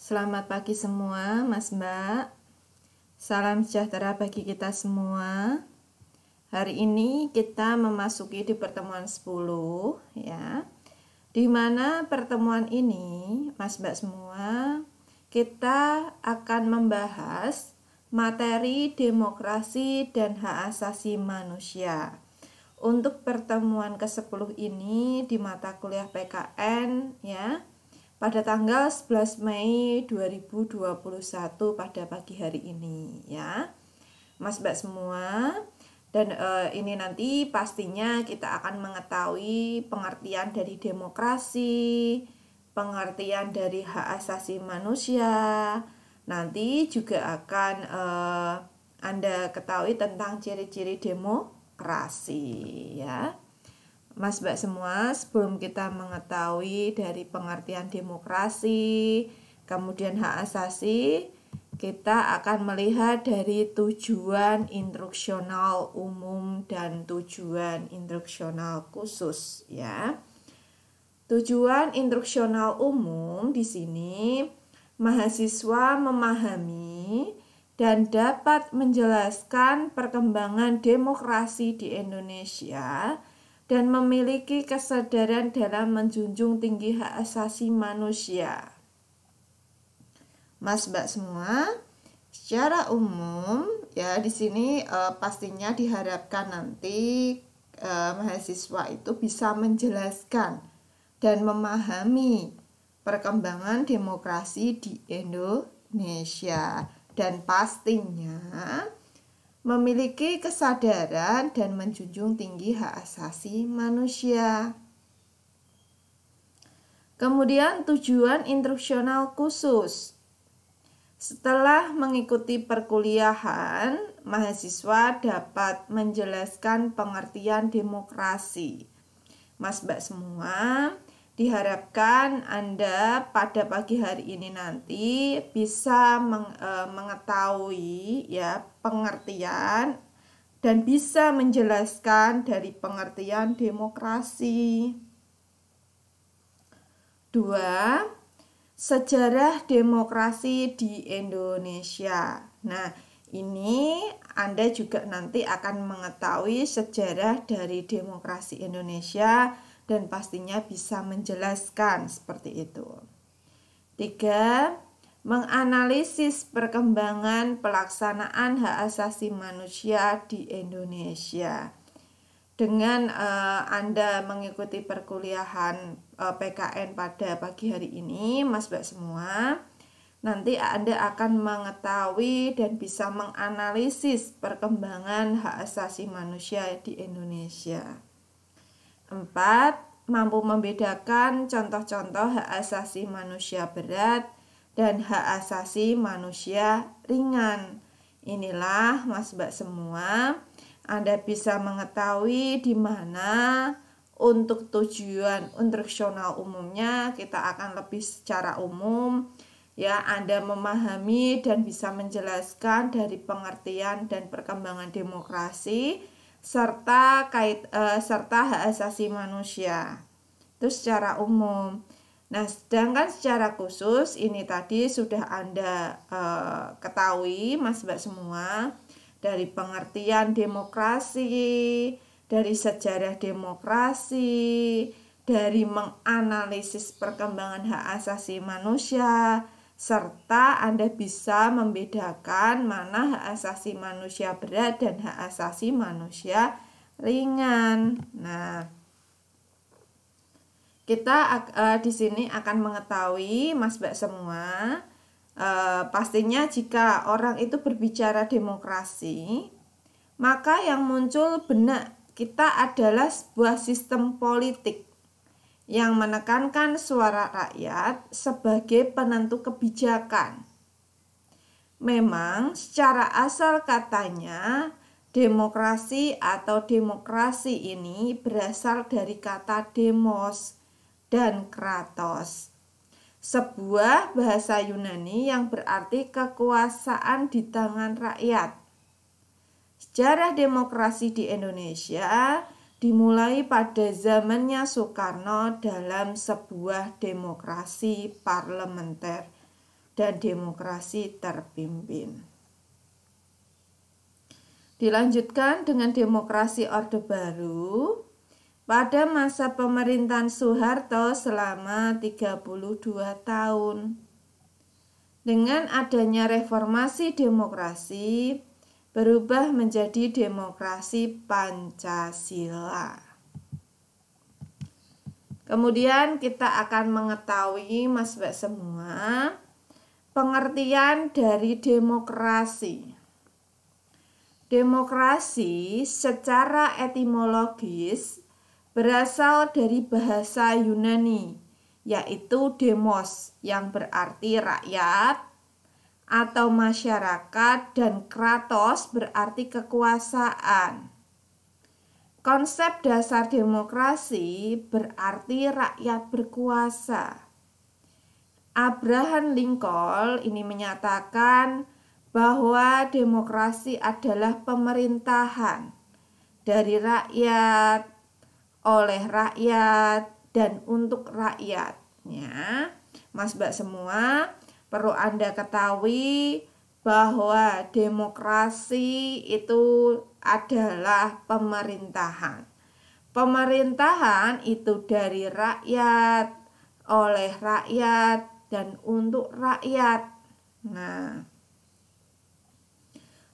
Selamat pagi semua, Mas Mbak. Salam sejahtera bagi kita semua. Hari ini kita memasuki di pertemuan 10 ya. Di mana pertemuan ini, Mas Mbak semua, kita akan membahas materi demokrasi dan hak asasi manusia. Untuk pertemuan ke-10 ini di mata kuliah PKN ya, pada tanggal 11 Mei 2021 pada pagi hari ini ya, Mas Mbak semua. Dan ini nanti pastinya kita akan mengetahui pengertian dari demokrasi, pengertian dari hak asasi manusia. Nanti juga akan Anda ketahui tentang ciri-ciri demokrasi ya. Mas Mbak semua, sebelum kita mengetahui dari pengertian demokrasi, kemudian hak asasi, kita akan melihat dari tujuan instruksional umum dan tujuan instruksional khusus ya. Tujuan instruksional umum di sini mahasiswa memahami dan dapat menjelaskan perkembangan demokrasi di Indonesia dan memiliki kesadaran dalam menjunjung tinggi hak asasi manusia. Mas Mbak semua, secara umum ya di sini pastinya diharapkan nanti mahasiswa itu bisa menjelaskan dan memahami perkembangan demokrasi di Indonesia dan pastinya memiliki kesadaran dan menjunjung tinggi hak asasi manusia. Kemudian tujuan instruksional khusus. Setelah mengikuti perkuliahan, mahasiswa dapat menjelaskan pengertian demokrasi. Mas Mbak semua, diharapkan Anda pada pagi hari ini nanti bisa mengetahui ya pengertian dan bisa menjelaskan dari pengertian demokrasi. 2. Sejarah demokrasi di Indonesia. Nah, ini Anda juga nanti akan mengetahui sejarah dari demokrasi Indonesia dan pastinya bisa menjelaskan seperti itu. 3. Menganalisis perkembangan pelaksanaan hak asasi manusia di Indonesia. Dengan Anda mengikuti perkuliahan PKN pada pagi hari ini, Mas Mbak semua, nanti Anda akan mengetahui dan bisa menganalisis perkembangan hak asasi manusia di Indonesia. 4. Mampu membedakan contoh-contoh hak asasi manusia berat dan hak asasi manusia ringan. Inilah Mas Mbak semua, Anda bisa mengetahui di mana untuk tujuan instruksional umumnya kita akan lebih secara umum ya, Anda memahami dan bisa menjelaskan dari pengertian dan perkembangan demokrasi serta hak asasi manusia itu secara umum. Nah, sedangkan secara khusus ini tadi sudah Anda ketahui Mas Mbak semua, dari pengertian demokrasi, dari sejarah demokrasi, dari menganalisis perkembangan hak asasi manusia, serta Anda bisa membedakan mana hak asasi manusia berat dan hak asasi manusia ringan. Nah, kita di sini akan mengetahui Mas Mbak semua, pastinya jika orang itu berbicara demokrasi, maka yang muncul benak kita adalah sebuah sistem politik yang menekankan suara rakyat sebagai penentu kebijakan. Memang secara asal katanya demokrasi atau demokrasi ini berasal dari kata demos dan kratos, sebuah bahasa Yunani yang berarti kekuasaan di tangan rakyat. Sejarah demokrasi di Indonesia dimulai pada zamannya Soekarno dalam sebuah demokrasi parlementer dan demokrasi terpimpin. Dilanjutkan dengan demokrasi Orde Baru pada masa pemerintahan Soeharto selama 32 tahun. Dengan adanya reformasi demokrasi berubah menjadi demokrasi Pancasila. Kemudian kita akan mengetahui Mas Mbak semua pengertian dari demokrasi. Demokrasi secara etimologis berasal dari bahasa Yunani, yaitu demos yang berarti rakyat atau masyarakat dan kratos berarti kekuasaan. Konsep dasar demokrasi berarti rakyat berkuasa. Abraham Lincoln ini menyatakan bahwa demokrasi adalah pemerintahan dari rakyat, oleh rakyat, dan untuk rakyatnya. Mas Mbak semua perlu Anda ketahui bahwa demokrasi itu adalah pemerintahan. Pemerintahan itu dari rakyat, oleh rakyat, dan untuk rakyat. Nah,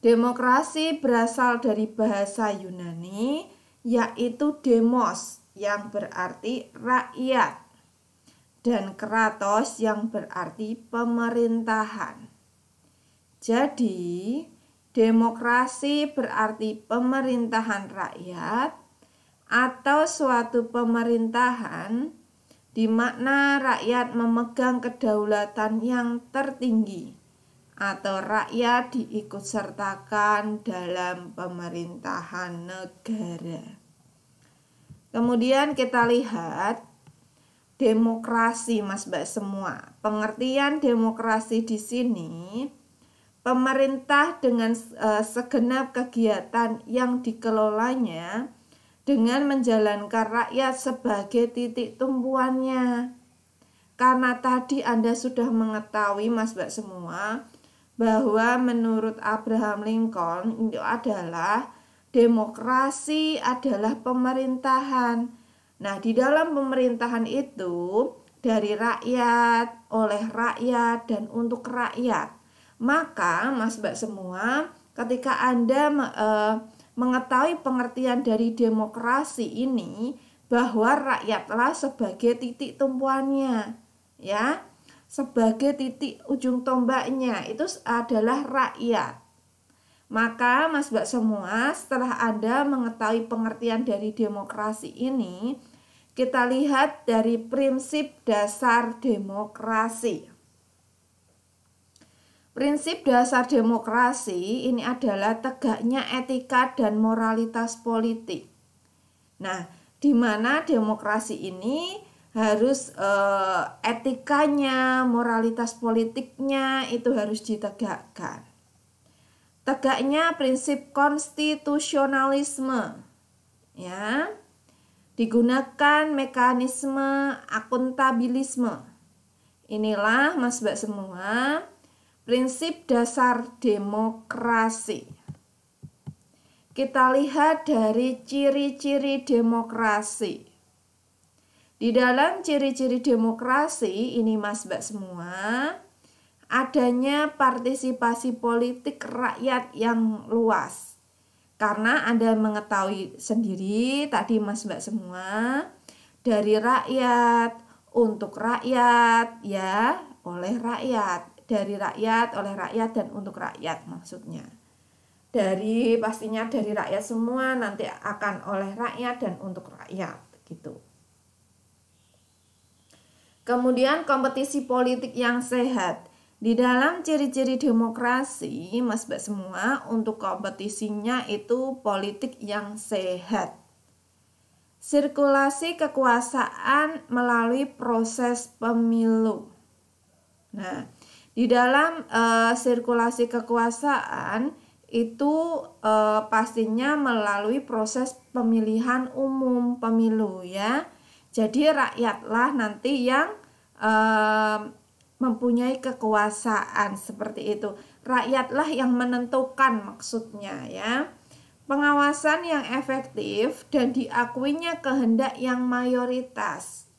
demokrasi berasal dari bahasa Yunani, yaitu demos yang berarti rakyat dan kratos yang berarti pemerintahan. Jadi, demokrasi berarti pemerintahan rakyat atau suatu pemerintahan di mana rakyat memegang kedaulatan yang tertinggi atau rakyat diikutsertakan dalam pemerintahan negara. Kemudian kita lihat demokrasi, Mas Mbak semua. Pengertian demokrasi di sini, pemerintah dengan segenap kegiatan yang dikelolanya dengan menjalankan rakyat sebagai titik tumpuannya. Karena tadi Anda sudah mengetahui, Mas Mbak semua, bahwa menurut Abraham Lincoln itu adalah demokrasi adalah pemerintahan. Nah, di dalam pemerintahan itu dari rakyat, oleh rakyat, dan untuk rakyat. Maka Mas Mbak semua, ketika Anda mengetahui pengertian dari demokrasi ini, bahwa rakyatlah sebagai titik tumpuannya, ya, sebagai titik ujung tombaknya itu adalah rakyat. Maka Mas Mbak semua, setelah Anda mengetahui pengertian dari demokrasi ini, kita lihat dari prinsip dasar demokrasi. Prinsip dasar demokrasi ini adalah tegaknya etika dan moralitas politik. Nah, di mana demokrasi ini harus etikanya, moralitas politiknya itu harus ditegakkan. Tegaknya prinsip konstitusionalisme, ya, digunakan mekanisme akuntabilisme. Inilah Mas Mbak semua prinsip dasar demokrasi. Kita lihat dari ciri-ciri demokrasi. Di dalam ciri-ciri demokrasi ini Mas Mbak semua, adanya partisipasi politik rakyat yang luas. Karena Anda mengetahui sendiri tadi Mas Mbak semua, dari rakyat, untuk rakyat, ya, oleh rakyat. Dari rakyat, oleh rakyat, dan untuk rakyat maksudnya. Pastinya dari rakyat semua, nanti akan oleh rakyat dan untuk rakyat gitu. Kemudian kompetisi politik yang sehat. Di dalam ciri-ciri demokrasi, Mas Mbak semua, untuk kompetisinya itu politik yang sehat. Sirkulasi kekuasaan melalui proses pemilu. Nah, di dalam sirkulasi kekuasaan itu pastinya melalui proses pemilihan umum pemilu, ya. Jadi rakyatlah nanti yang mempunyai kekuasaan seperti itu. Rakyatlah yang menentukan maksudnya ya. Pengawasan yang efektif dan diakuinya kehendak yang mayoritas.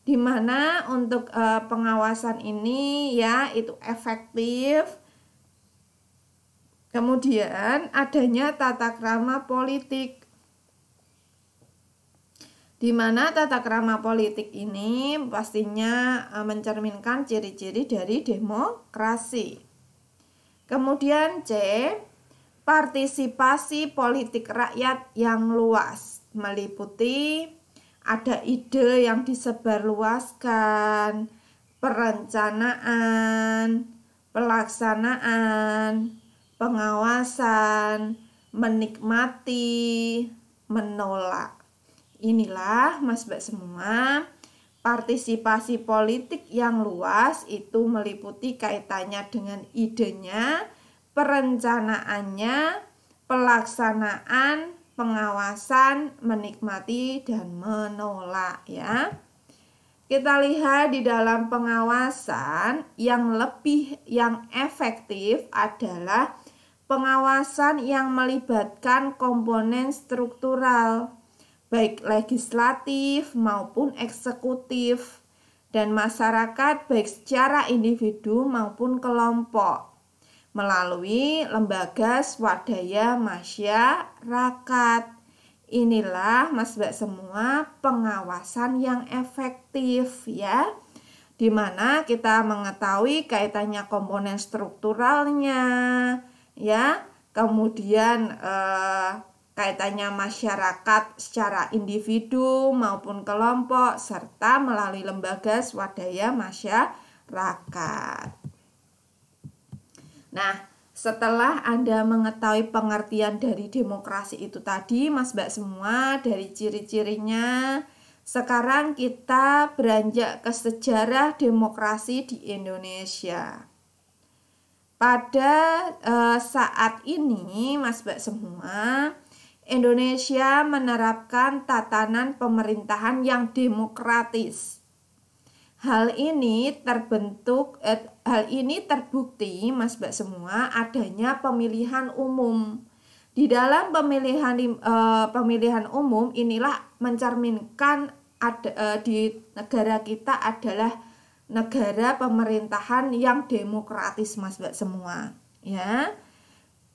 Di mana untuk pengawasan ini ya itu efektif. Kemudian adanya tata krama politik. Di mana tata krama politik ini pastinya mencerminkan ciri-ciri dari demokrasi. Kemudian C, partisipasi politik rakyat yang luas, meliputi ada ide yang disebarluaskan, perencanaan, pelaksanaan, pengawasan, menikmati, menolak. Inilah Mas Mbak semua, partisipasi politik yang luas itu meliputi kaitannya dengan idenya, perencanaannya, pelaksanaan, pengawasan, menikmati, dan menolak ya. Kita lihat di dalam pengawasan yang efektif adalah pengawasan yang melibatkan komponen struktural, baik legislatif maupun eksekutif, dan masyarakat baik secara individu maupun kelompok, melalui lembaga swadaya masyarakat. Inilah Mas Mbak semua pengawasan yang efektif ya, dimana kita mengetahui kaitannya komponen strukturalnya ya, kemudian kaitannya masyarakat secara individu maupun kelompok, serta melalui lembaga swadaya masyarakat. Nah, setelah Anda mengetahui pengertian dari demokrasi itu tadi, Mas Mbak semua, dari ciri-cirinya, sekarang kita beranjak ke sejarah demokrasi di Indonesia. Pada saat ini, Mas Mbak semua, Indonesia menerapkan tatanan pemerintahan yang demokratis. Hal ini terbukti Mas Mbak semua adanya pemilihan umum. Di dalam pemilihan umum inilah mencerminkan di negara kita adalah negara pemerintahan yang demokratis Mas Mbak semua ya.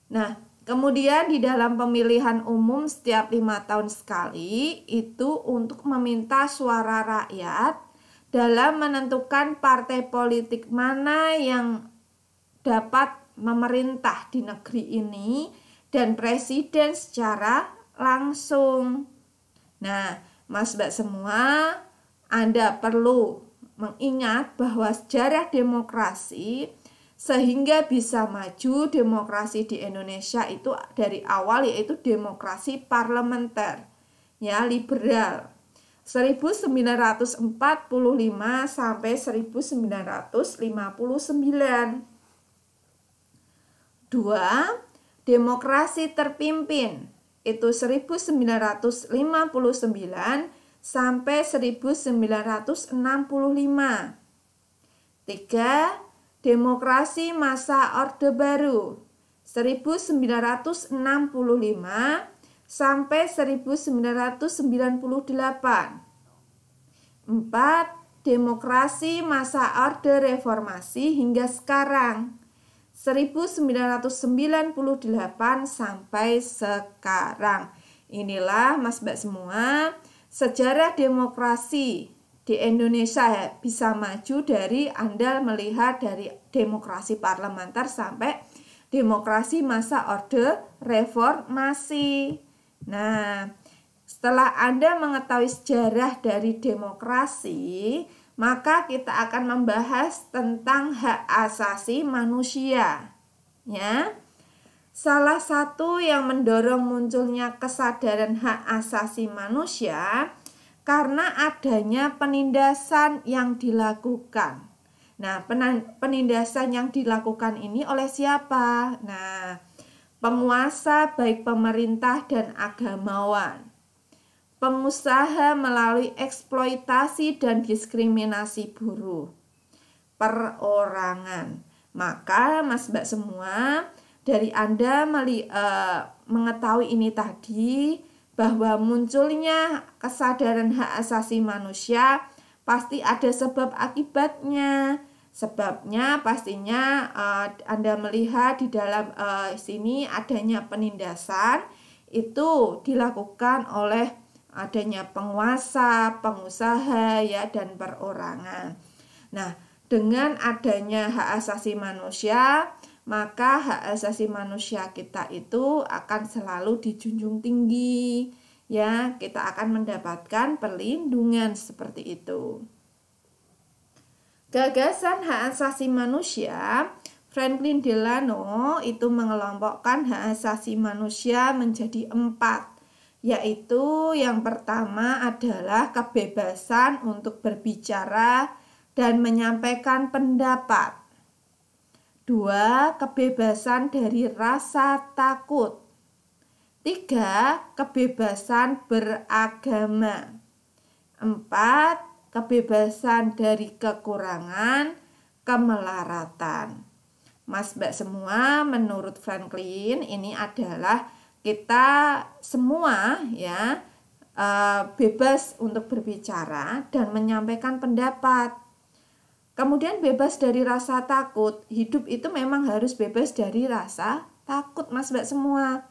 Nah, kemudian di dalam pemilihan umum setiap 5 tahun sekali itu untuk meminta suara rakyat dalam menentukan partai politik mana yang dapat memerintah di negeri ini dan presiden secara langsung. Nah, Mas Mbak semua, Anda perlu mengingat bahwa sejarah demokrasi sehingga bisa maju demokrasi di Indonesia itu dari awal yaitu demokrasi parlementer ya, liberal 1945 sampai 1959. 2. Demokrasi terpimpin itu 1959 sampai 1965. 3. Demokrasi masa Orde Baru 1965 sampai 1998. 4. Demokrasi masa Orde Reformasi hingga sekarang 1998 sampai sekarang. Inilah Mas Mbak semua sejarah demokrasi di Indonesia bisa maju dari Anda melihat dari demokrasi parlementer sampai demokrasi masa Orde Reformasi. Nah, setelah Anda mengetahui sejarah dari demokrasi, maka kita akan membahas tentang hak asasi manusia. Ya. Salah satu yang mendorong munculnya kesadaran hak asasi manusia karena adanya penindasan yang dilakukan. Nah, penindasan yang dilakukan ini oleh siapa? Nah, penguasa baik pemerintah dan agamawan. Pengusaha melalui eksploitasi dan diskriminasi buruh. perorangan. Maka Mas Mbak semua, dari Anda mengetahui ini tadi, bahwa munculnya kesadaran hak asasi manusia pasti ada sebab akibatnya. Sebabnya pastinya Anda melihat di dalam sini adanya penindasan itu dilakukan oleh adanya penguasa, pengusaha ya, dan perorangan. Nah, dengan adanya hak asasi manusia, maka hak asasi manusia kita itu akan selalu dijunjung tinggi, ya, kita akan mendapatkan perlindungan seperti itu. Gagasan hak asasi manusia, Franklin Delano itu mengelompokkan hak asasi manusia menjadi 4, yaitu yang pertama adalah kebebasan untuk berbicara dan menyampaikan pendapat. 2. Kebebasan dari rasa takut. 3. Kebebasan beragama. 4. Kebebasan dari kekurangan, kemelaratan. Mas Mbak semua, menurut Franklin ini adalah kita semua ya bebas untuk berbicara dan menyampaikan pendapat. Kemudian bebas dari rasa takut. Hidup itu memang harus bebas dari rasa takut, Mas Mbak semua.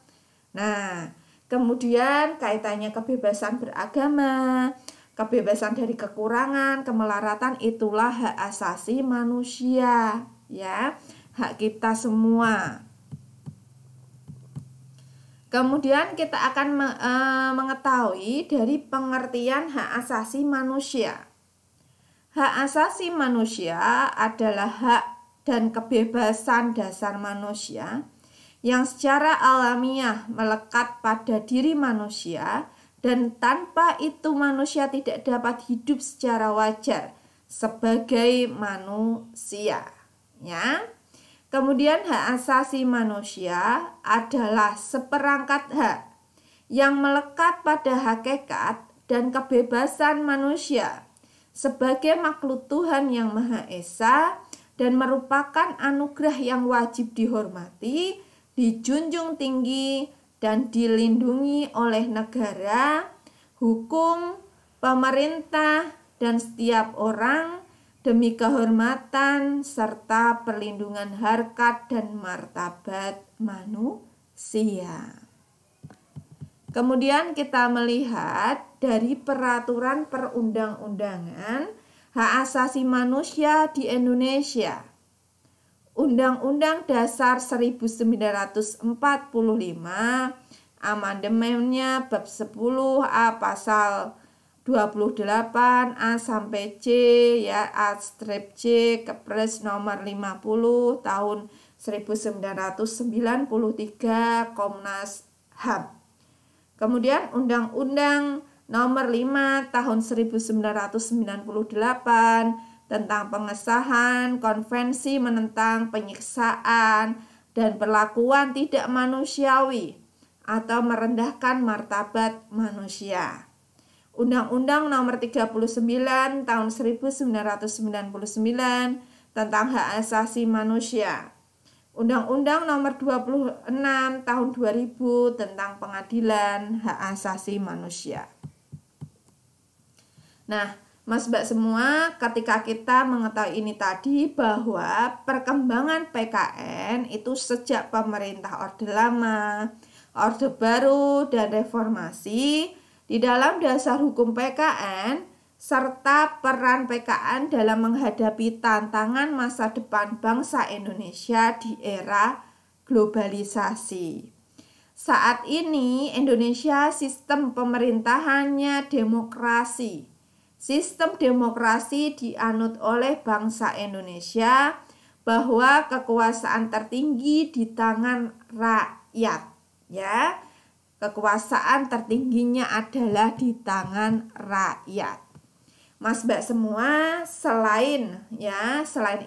Nah, kemudian kaitannya kebebasan beragama, kebebasan dari kekurangan, kemelaratan, itulah hak asasi manusia, ya, hak kita semua. Kemudian kita akan mengetahui dari pengertian hak asasi manusia. Hak asasi manusia adalah hak dan kebebasan dasar manusia yang secara alamiah melekat pada diri manusia, dan tanpa itu manusia tidak dapat hidup secara wajar sebagai manusia, ya. Kemudian hak asasi manusia adalah seperangkat hak yang melekat pada hakikat dan kebebasan manusia sebagai makhluk Tuhan yang Maha Esa, dan merupakan anugerah yang wajib dihormati, dijunjung tinggi, dan dilindungi oleh negara, hukum, pemerintah, dan setiap orang demi kehormatan serta perlindungan harkat dan martabat manusia. Kemudian kita melihat dari peraturan perundang-undangan hak asasi manusia di Indonesia. Undang-Undang Dasar 1945, amandemennya bab 10A pasal 28A sampai C, ya, A strip C, Kepres nomor 50 tahun 1993 Komnas HAM. Kemudian Undang-Undang nomor 5 tahun 1998 tentang pengesahan konvensi menentang penyiksaan dan perlakuan tidak manusiawi atau merendahkan martabat manusia. Undang-Undang nomor 39 tahun 1999 tentang hak asasi manusia. Undang-Undang nomor 26 tahun 2000 tentang pengadilan hak asasi manusia. Nah, Mas Mbak semua, ketika kita mengetahui ini tadi bahwa perkembangan PKN itu sejak pemerintah Orde Lama, Orde Baru, dan Reformasi, di dalam dasar hukum PKN, serta peran PKN dalam menghadapi tantangan masa depan bangsa Indonesia di era globalisasi. Saat ini Indonesia sistem pemerintahannya demokrasi. Sistem demokrasi dianut oleh bangsa Indonesia bahwa kekuasaan tertinggi di tangan rakyat, ya. Kekuasaan tertingginya adalah di tangan rakyat. Mas Mbak semua, selain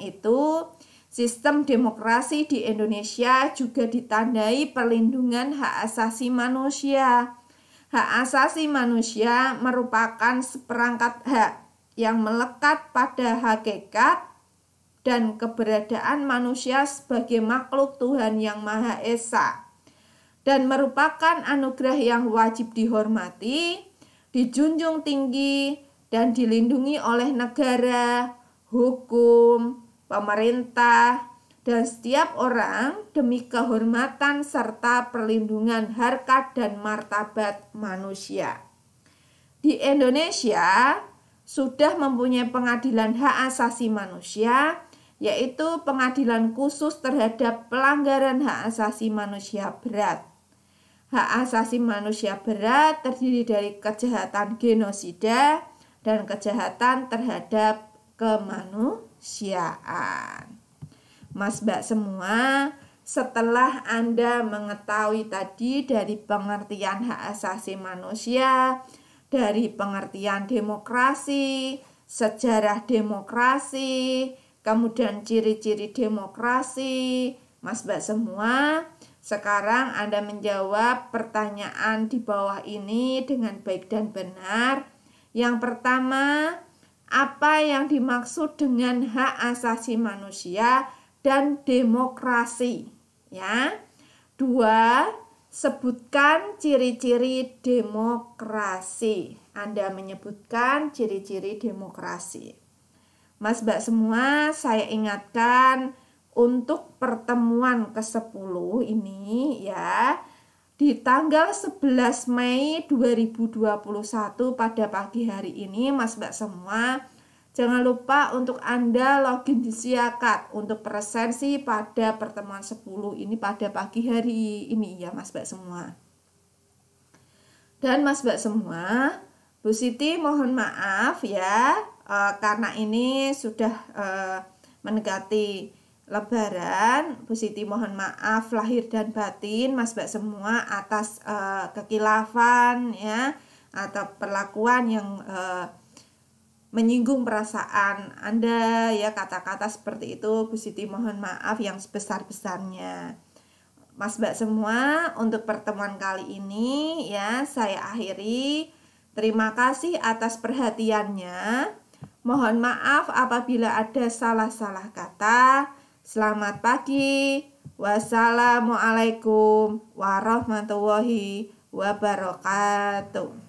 itu sistem demokrasi di Indonesia juga ditandai perlindungan hak asasi manusia. Hak asasi manusia merupakan seperangkat hak yang melekat pada hakikat dan keberadaan manusia sebagai makhluk Tuhan yang Maha Esa, dan merupakan anugerah yang wajib dihormati, dijunjung tinggi, dan dilindungi oleh negara, hukum, pemerintah, dan setiap orang demi kehormatan serta perlindungan harkat dan martabat manusia. Di Indonesia sudah mempunyai pengadilan hak asasi manusia, yaitu pengadilan khusus terhadap pelanggaran hak asasi manusia berat. Hak asasi manusia berat terdiri dari kejahatan genosida dan kejahatan terhadap kemanusiaan. Mas Mbak semua, setelah Anda mengetahui tadi dari pengertian hak asasi manusia, dari pengertian demokrasi, sejarah demokrasi, kemudian ciri-ciri demokrasi, Mas Mbak semua, sekarang Anda menjawab pertanyaan di bawah ini dengan baik dan benar. Yang pertama, apa yang dimaksud dengan hak asasi manusia dan demokrasi? Ya. 2. Sebutkan ciri-ciri demokrasi. Anda menyebutkan ciri-ciri demokrasi. Mas Mbak semua, saya ingatkan untuk pertemuan ke-10 ini ya, di tanggal 11 Mei 2021 pada pagi hari ini, Mas Mbak semua, jangan lupa untuk Anda login di Siakat untuk presensi pada pertemuan 10 ini pada pagi hari ini ya Mas Mbak semua. Dan Mas Mbak semua, Bu Siti mohon maaf ya, karena ini sudah mendekati Lebaran. Bu Siti mohon maaf lahir dan batin Mas Mbak semua atas kekilafan ya, atau perlakuan yang menyinggung perasaan Anda ya, kata-kata seperti itu. Bu Siti mohon maaf yang sebesar-besarnya. Mas Mbak semua, untuk pertemuan kali ini ya saya akhiri. Terima kasih atas perhatiannya. Mohon maaf apabila ada salah-salah kata. Selamat pagi. Wassalamualaikum warahmatullahi wabarakatuh.